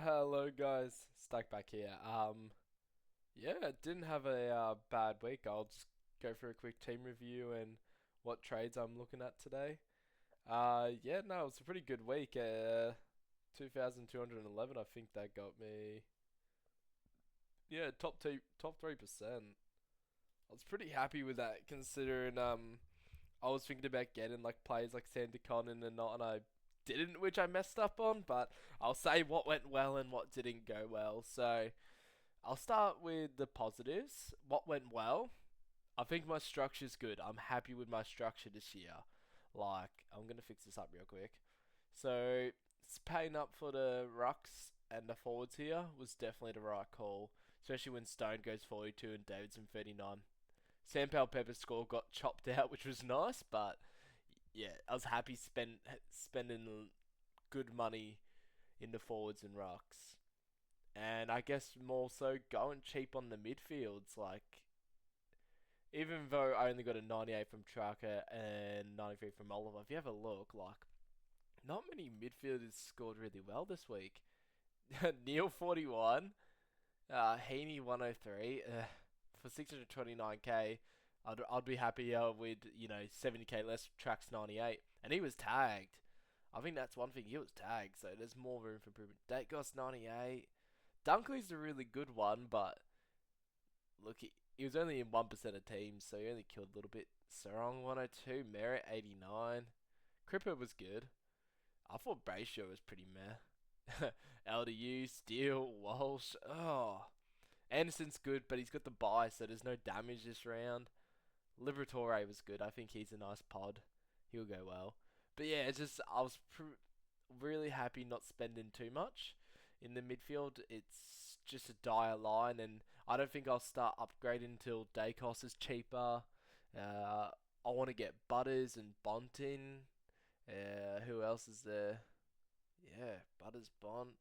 Hello guys, Stuck back here. Yeah, didn't have a bad week. I'll just go for a quick team review and what trades I'm looking at today. Yeah, no, it was a pretty good week. 2,211, I think that got me. Yeah, top 3%. I was pretty happy with that considering I was thinking about getting like players like Sandy Connon and not, and I didn't, which I messed up on. But I'll say what went well and what didn't go well. So. I'll start with the positives. What went well? I think my structure's good. I'm happy with my structure this year. Like, I'm gonna fix this up real quick. So, paying up for the rucks and the forwards here was definitely the right call, especially when Stone goes 42 and Davidson 39. Sam Powell Pepper's score got chopped out, which was nice, but yeah, I was happy spending good money in the forwards and rucks. And I guess more so going cheap on the midfields. Like, even though I only got a 98 from Tracker and 93 from Oliver, if you have a look, like, not many midfielders scored really well this week. Neil 41, Heaney 103, for 629k. I'd be happier with 70k less. Tracks 98, and he was tagged. I think that's one thing. He was tagged, so there's more room for improvement. Dategoss 98. Dunkley's a really good one, but look, he was only in 1% of teams, so he only killed a little bit. Sarong 102, Merritt 89. Cripper was good. I thought Brayshaw was pretty meh. LDU, Steele, Walsh. Oh, Anderson's good, but he's got the bye, so there's no damage this round. Liberatore was good. I think he's a nice pod. He'll go well. But yeah, it's just I was really happy not spending too much in the midfield. It's just a dire line, and I don't think I'll start upgrading until Dacos is cheaper. I want to get Butters and Bontin. Who else is there? Yeah, Butters, Bont,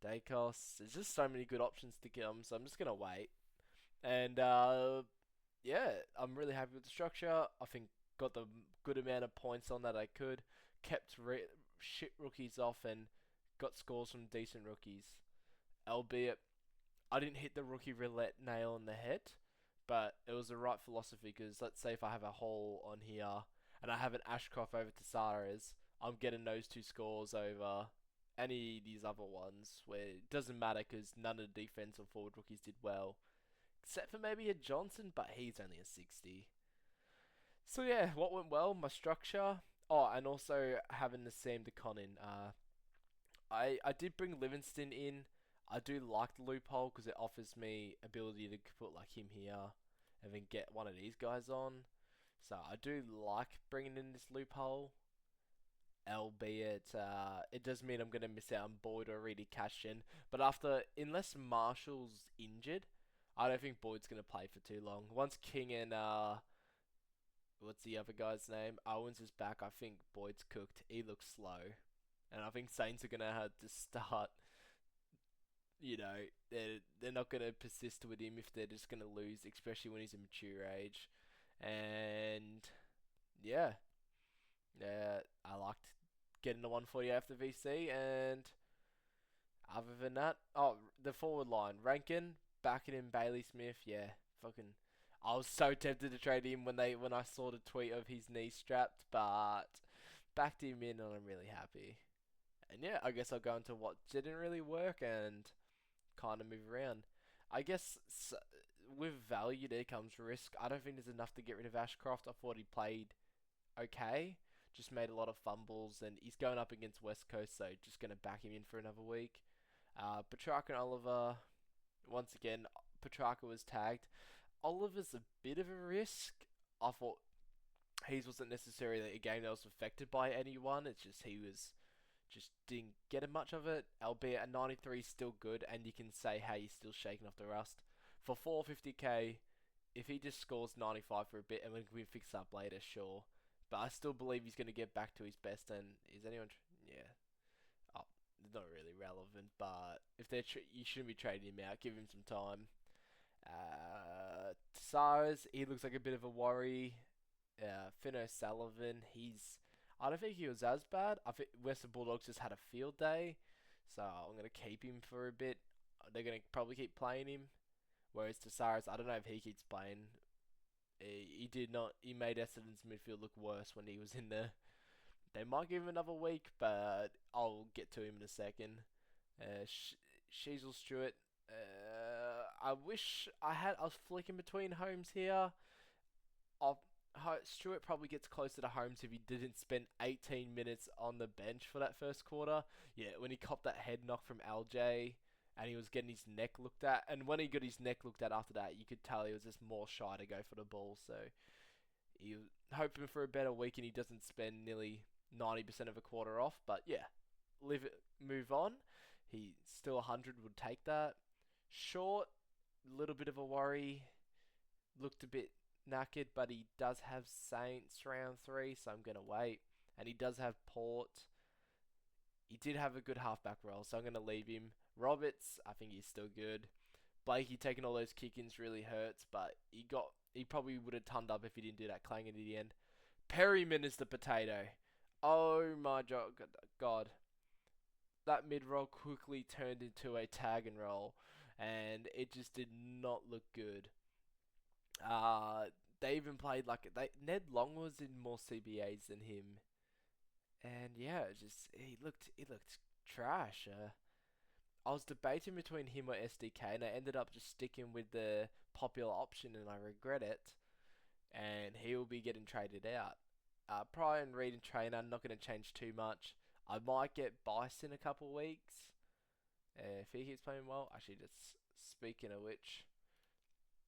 Dacos. There's just so many good options to get them, so I'm just gonna wait. And yeah, I'm really happy with the structure. I think got the good amount of points on that I could. Kept shit rookies off and got scores from decent rookies. Albeit, I didn't hit the rookie roulette nail on the head, but it was the right philosophy because let's say if I have a hole on here and I have an Ashcroft over to Saras, I'm getting those two scores over any of these other ones where it doesn't matter because none of the defense or forward rookies did well. Except for maybe a Johnson, but he's only a 60. So yeah, what went well? My structure. Oh, and also having the Sam DeConnin. I did bring Livingston in. I do like the loophole because it offers me ability to put like him here and then get one of these guys on. So I do like bringing in this loophole. Albeit, it does mean I'm going to miss out on Boyd or really cash in. But unless Marshall's injured, I don't think Boyd's going to play for too long. Once King and, what's the other guy's name? Owens is back, I think Boyd's cooked. He looks slow. And I think Saints are going to have to start, they're not going to persist with him if they're just going to lose, especially when he's a mature age. And, yeah. Yeah, I liked getting the 140 after VC, and other than that, oh, the forward line, Rankin, backing in Bailey Smith, yeah, fucking. I was so tempted to trade him when I saw the tweet of his knee strapped, but backed him in, and I'm really happy. And yeah, I guess I'll go into what didn't really work and kind of move around. I guess with value there comes risk. I don't think there's enough to get rid of Ashcroft. I thought he played okay. Just made a lot of fumbles, and he's going up against West Coast, so just going to back him in for another week. Petrarca and Oliver, once again, Petrarca was tagged. Oliver's a bit of a risk. I thought he wasn't necessarily a game that was affected by anyone. It's just he was just didn't get much of it. Albeit a 93 is still good, and you can say, hey, he's still shaking off the rust. For 450k, if he just scores 95 for a bit and we can fix up later, sure. But I still believe he's going to get back to his best. And is anyone? Yeah. Oh, not really relevant. But if you shouldn't be trading him out. Give him some time. Tsars, he looks like a bit of a worry. Finn O'Sullivan, I don't think he was as bad. I think Western Bulldogs just had a field day. So I'm gonna keep him for a bit. They're gonna probably keep playing him. Whereas Tasaris, I don't know if he keeps playing. He did not. He made Essendon's midfield look worse when he was in there. They might give him another week, but I'll get to him in a second. Sheasel Stewart. I wish I had. I was flicking between Holmes here. I'll, Stewart probably gets closer to Holmes if he didn't spend 18 minutes on the bench for that first quarter. Yeah, when he copped that head knock from LJ and he was getting his neck looked at. And when he got his neck looked at after that, you could tell he was just more shy to go for the ball. So he was hoping for a better week and he doesn't spend nearly 90% of a quarter off. But yeah, move on. He still 100 would take that. Short, little bit of a worry. Looked a bit knackered, but he does have Saints round 3, so I'm going to wait. And he does have Port. He did have a good halfback role, so I'm going to leave him. Roberts, I think he's still good. Blakey taking all those kick-ins really hurts, but he probably would have turned up if he didn't do that clanging at the end. Perryman is the potato. Oh my god. That mid-roll quickly turned into a tag and roll, and it just did not look good. They even played Ned Long was in more CBAs than him, and yeah, he looked trash. I was debating between him or SDK, and I ended up just sticking with the popular option, and I regret it. And he will be getting traded out. Brian Reed and trainer, not going to change too much. I might get Bice in a couple weeks if he keeps playing well. Actually, just speaking of which,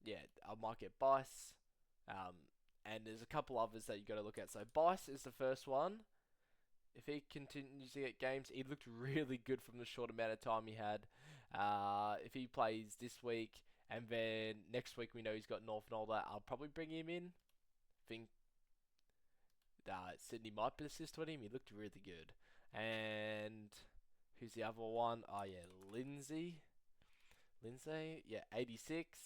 yeah, I might get Bice. And there's a couple others that you got to look at. So Bice is the first one. If he continues to get games, he looked really good from the short amount of time he had. If he plays this week, and then next week we know he's got North and all that, I'll probably bring him in. Think Sydney might persist with him. He looked really good. And who's the other one? Oh yeah, Lindsay, yeah, 86.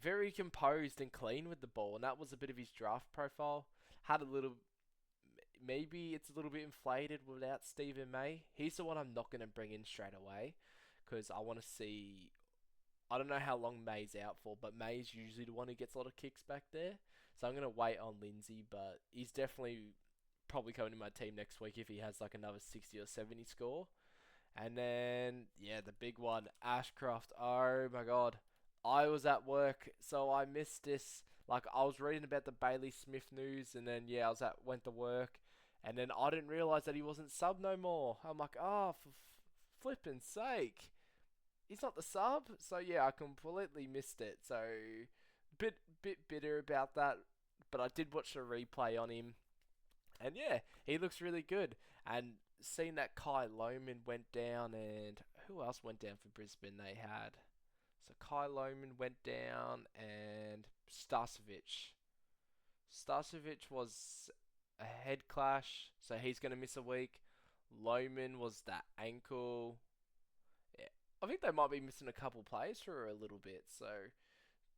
Very composed and clean with the ball, and that was a bit of his draft profile. Had a little, maybe it's a little bit inflated without Stephen May. He's the one I'm not going to bring in straight away, because I want to see. I don't know how long May's out for, but May's usually the one who gets a lot of kicks back there. So I'm going to wait on Lindsay, but he's definitely probably coming to my team next week if he has like another 60 or 70 score. And then, yeah, the big one, Ashcroft. Oh my god. I was at work, so I missed this. Like, I was reading about the Bailey Smith news, and then, yeah, went to work. And then I didn't realise that he wasn't sub no more. I'm like, oh, for flipping sake. He's not the sub. So, yeah, I completely missed it. So, bit bitter about that. But I did watch the replay on him. And, yeah, he looks really good. And seeing that Kai Lohman went down, and who else went down for Brisbane they had? So Kai Lohman went down, and Starcevic. Starcevic was a head clash, so he's going to miss a week. Lohman was that ankle. Yeah, I think they might be missing a couple players for a little bit, so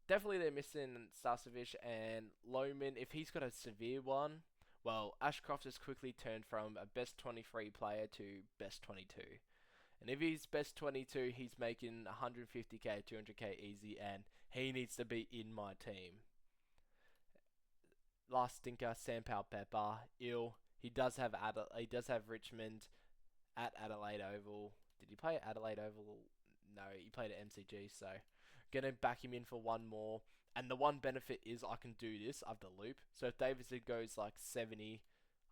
definitely they're missing Starcevic and Lohman. If he's got a severe one, well, Ashcroft has quickly turned from a best 23 player to best 22. And if he's best 22, he's making 150k, 200k easy, and he needs to be in my team. Last stinker, Sam Powell-Pepper, ill. He does have Richmond at Adelaide Oval. Did he play at Adelaide Oval? No, he played at MCG, so gonna back him in for one more. And the one benefit is I can do this. I have the loop. So if Davison goes like 70,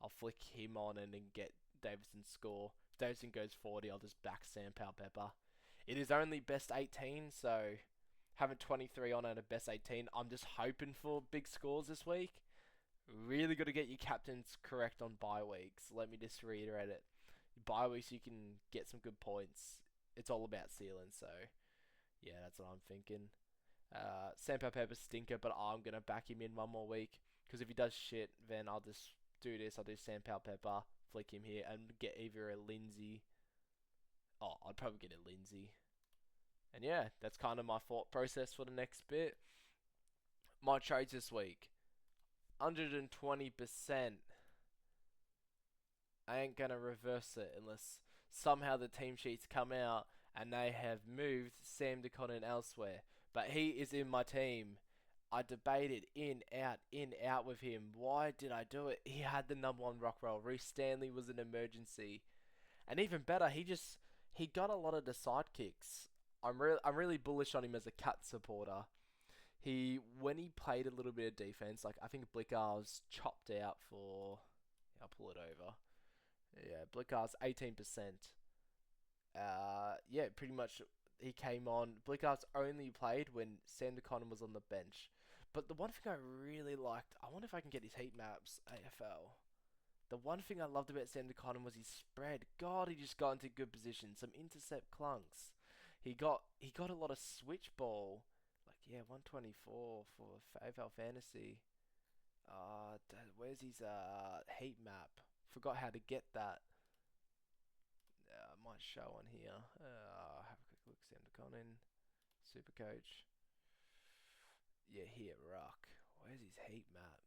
I'll flick him on and then get Davidson's score. If Davison goes 40, I'll just back Sam Powell-Pepper. It is only best 18, so having 23 on at a best 18, I'm just hoping for big scores this week. Really got to get your captains correct on bye weeks. Let me just reiterate it. Bye weeks, you can get some good points. It's all about ceiling, so yeah, that's what I'm thinking. Sam Powell-Pepper stinker, but I'm going to back him in one more week. Because if he does shit, then I'll just do this. I'll do Sam Powell-Pepper, flick him here, and get either a Lindsay. Oh, I'd probably get a Lindsay. And yeah, that's kind of my thought process for the next bit. My trades this week. 120%. I ain't going to reverse it unless somehow the team sheets come out and they have moved Sam DeConnon elsewhere. But he is in my team. I debated in, out with him. Why did I do it? He had the number one rock roll. Reece Stanley was an emergency. And even better, he got a lot of the sidekicks. I'm really bullish on him as a cut supporter. When he played a little bit of defense, like I think Blickar's chopped out for. I'll pull it over. Yeah, Blickar's 18%. Yeah, pretty much he came on. Blickar's only played when Sam DeConnon was on the bench. But the one thing I really liked, I wonder if I can get his heat maps, AFL. The one thing I loved about Sam DeConnon was his spread. God, he just got into good position. Some intercept clunks. He got a lot of switch ball. Like, yeah, 124 for AFL Fantasy. Where's his heat map? Forgot how to get that. Might show on here. Have a quick look. Sam DeConnon, Super Coach. Yeah, here, rock. Where's his heat map?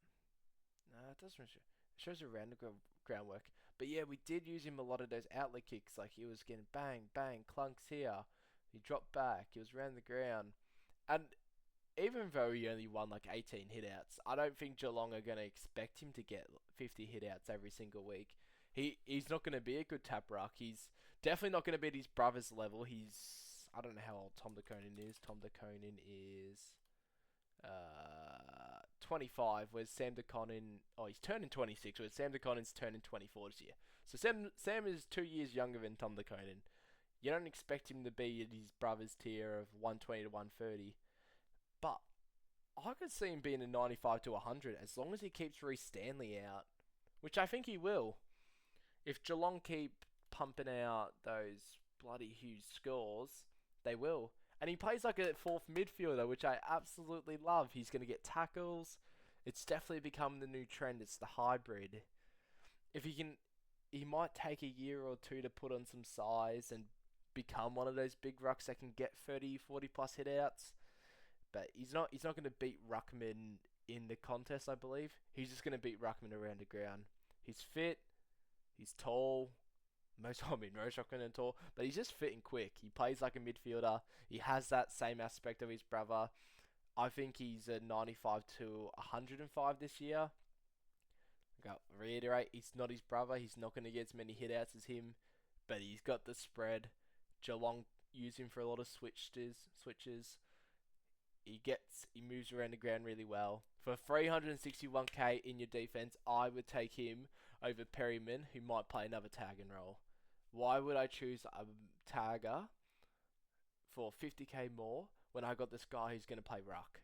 No, it doesn't show. It shows around the groundwork. But yeah, we did use him a lot of those outlet kicks. Like he was getting bang, bang, clunks here. He dropped back. He was around the ground. And even though he only won like 18 hitouts, I don't think Geelong are going to expect him to get 50 hitouts every single week. He's not going to be a good tap ruck. He's definitely not going to be at his brother's level. I don't know how old Tom DeConin is. Tom DeConin is 25, whereas Sam DeConnin, he's turning 26, whereas Sam DeConnin's turning 24 this year. So Sam is 2 years younger than Tom DeConin. You don't expect him to be at his brother's tier of 120 to 130. But I could see him being a 95 to 100 as long as he keeps Reece Stanley out, which I think he will. If Geelong keep pumping out those bloody huge scores, they will. And he plays like a fourth midfielder, which I absolutely love. He's going to get tackles. It's definitely become the new trend. It's the hybrid. If he might take a year or two to put on some size and become one of those big rucks that can get 30, 40 plus hitouts. But he's not going to beat Ruckman in the contest, I believe. He's just going to beat Ruckman around the ground. He's fit. He's tall. Most Ruckman and tall. But he's just fit and quick. He plays like a midfielder. He has that same aspect of his brother. I think he's a 95 to 105 this year. I got to reiterate, he's not his brother. He's not going to get as many hitouts as him. But he's got the spread. Geelong use him for a lot of switches. He moves around the ground really well. For 361k in your defense, I would take him over Perryman, who might play another tag and roll. Why would I choose a tagger for 50k more when I got this guy who's going to play ruck?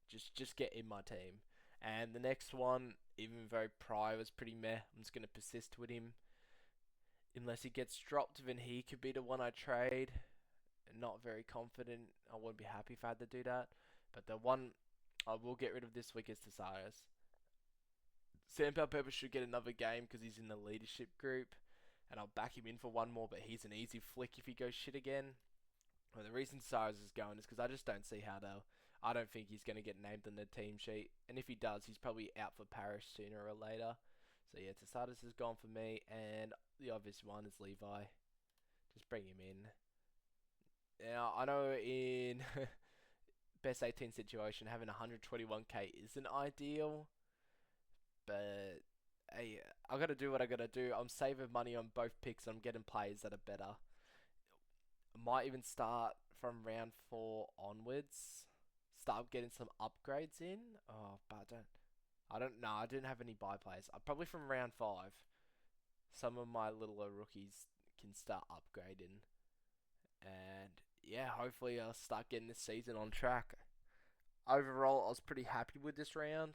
Just get in my team. And the next one, even though Pryor was pretty meh, I'm just going to persist with him. Unless he gets dropped, then he could be the one I trade. Not very confident. I wouldn't be happy if I had to do that. But the one I will get rid of this week is Tesaias. Sam Pepper should get another game because he's in the leadership group. And I'll back him in for one more, but he's an easy flick if he goes shit again. Well, the reason Tesaias is going is because I just don't see how to. I don't think he's going to get named on the team sheet. And if he does, he's probably out for Parish sooner or later. So yeah, Tesaias is gone for me. And the obvious one is Levi. Just bring him in. Now, I know in best 18 situation, having 121k isn't ideal, but hey, I gotta do what I gotta do. I'm saving money on both picks. I'm getting players that are better. I might even start from round 4 onwards. Start getting some upgrades in. Oh, but I don't know. I didn't have any buy players. Probably from round 5. Some of my littler rookies can start upgrading. And yeah, hopefully I'll start getting this season on track. Overall, I was pretty happy with this round.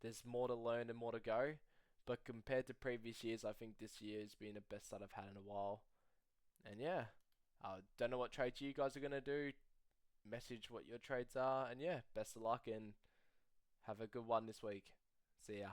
There's more to learn and more to go. But compared to previous years, I think this year has been the best that I've had in a while. And yeah, I don't know what trades you guys are going to do. Message what your trades are. And yeah, best of luck and have a good one this week. See ya.